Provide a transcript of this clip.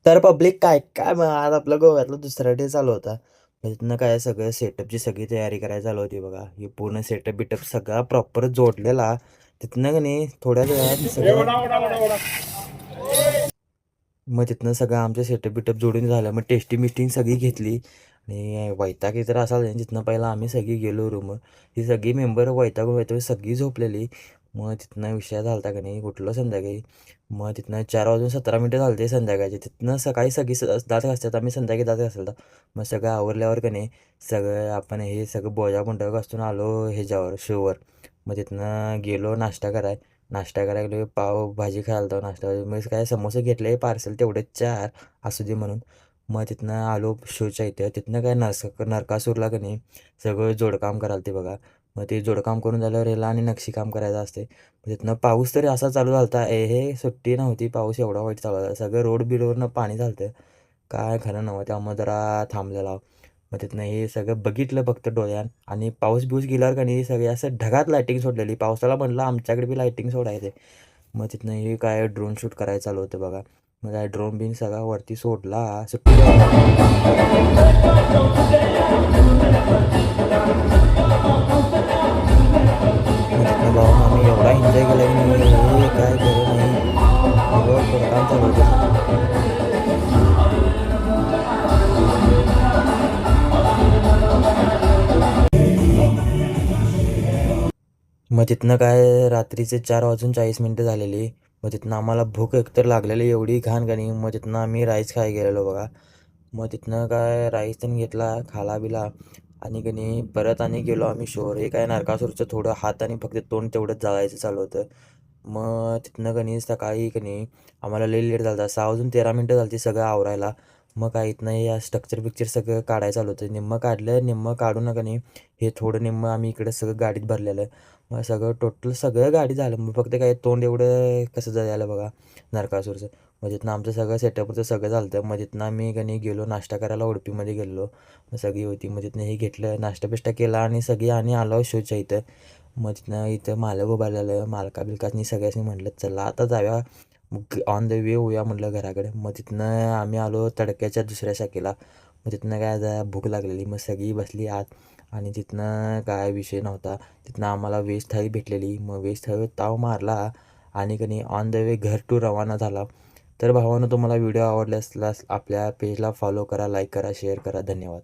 तर पब्लिक काय काय मग आज आपलं गोव्यातला दुसरा डे चालू होता. मग तिथनं काय सगळं सेटअपची सगळी तयारी करायला चालू होती बघा. हे पूर्ण सेटअप बिटअप सगळा प्रॉपर जोडलेला. तिथनं का नाही थोड्याच वेळात सगळं मग तिथनं सगळं आमचं सेटअप बिटअप जोडून झालं. मग टेस्टिंग बिस्टिंग सगळी घेतली आणि वैताग तर असा झाला. तिथनं पहिला आम्ही सगळी गेलो रूम. ही सगळी मेंबर वैतागून वैतागून सगळी झोपलेली. मग तिथनं विषय झाला होता का नाही कुठलं संध्याकाळी. मग तिथनं 4:17 झाले ते संध्याकाळचे. तिथनं सकाळी सगळी दात घासतात. आम्ही संध्याकाळी दात घासला. मग सगळं आवरल्यावर का नाही सगळं आपण हे सगळं बोजा गुंड घासून आलो ह्याच्यावर शोवर. मग तिथनं गेलो नाश्ता करायला गेलो. पाव भाजी खायला होतो नाश्ता मग काय समोसे घेतले पार्सल तेवढेच 4 असू दे म्हणून. मग तिथनं आलो शोच्या इथं. तिथनं काय नरकासूरला का नाही सगळं जोडकाम करायला ते बघा. मग ते जोडकाम करून झाल्यावर याला आणि नक्षीकाम करायचं असते. मग तिथनं पाऊस तरी असा चालू झाला होता हे सुट्टी नव्हती. पाऊस एवढा वाईट चालू होता. सगळं रोड बिडवरनं पाणी झालं होतं. काय खरं नव्हतं. त्यामुळे जरा थांबलेला. मग तिथनं हे सगळं बघितलं फक्त डोळ्यात आणि पाऊस बिऊस गेल्यावर का नाही सगळे असं ढगात लाईटिंग सोडलेली. पावसाला म्हणलं आमच्याकडे बी लाईटिंग सोडायचे. मग तिथनं हे काय ड्रोन शूट करायला चालू होतं बघा. मग काय ड्रोन बिन सगळा वरती सोडला सुट्टी मग तिथनं जाऊन आम्ही एवढा एन्जॉय केला की नाही हे काय खरं नाही. सगळं खोदकाम चालू होतं सगळं. मग तिथनं काय रात्रीचे 4:40 झालेली. मग तिथनं आम्हाला भूक एकतर लागलेली एवढी घाण का नाही. मग तिथनं आम्ही राईस खाय गेलेलो बघा. मग तिथनं काय राईस पण घेतला खाला बिला आणि की नाही परत आणि गेलो आम्ही शोर. हे काय नरकासूरचं थोडं हात आणि फक्त तोंड तेवढंच जाळायचं चालू होतं. मग तिथनं का नाही सकाळी का नाही आम्हाला लई लेट झाला. 6:13 झाली ती सगळं आवरायला. मग काय इथनं या स्ट्रक्चर पिक्चर सगळं काढायला चालू होतं. निम्मं काढलं निम्मं काढून का नाही हे थोडं निम्मं आम्ही इकडे सगळं गाडीत भरलेलं. मग सगळं टोटल सगळं गाडी झालं. मग फक्त काय तोंड एवढं कसं झालं बघा नरकासूरचं. मग तिथनं आमचं सगळं सेटअपचं सगळं झालं होतं. मग तिथनं आम्ही का नाही गेलो नाश्ता करायला उडपीमध्ये गेलो. मग सगळी होती. मग तिथनं हे घेतलं नाश्ता बिष्टा केला आणि सगळी आणि आलो शोच्या इथं. मग तिथनं इथं मालक उभारलेलं मालका बिलकासनी सगळ्यांनी म्हटलं चला आता जाऊया मग ऑन द वे होऊया म्हटलं घराकडे. मग तिथनं आम्ही आलो तडक्याच्या दुसऱ्या शाखेला. मग तिथनं काय जरा भूक लागलेली. मग सगळी बसली आत आणि तिथनं काय विषय नव्हता. तिथनं आम्हाला व्हेज थाळी भेटलेली. मग व्हेज थाळीवर ताव मारला आणि कधी ऑन द वे घर टू रवाना झाला. तर भावानं तुम्हाला व्हिडिओ आवडला असल्यास आपल्या पेजला फॉलो करा, लाईक करा, शेअर करा. धन्यवाद.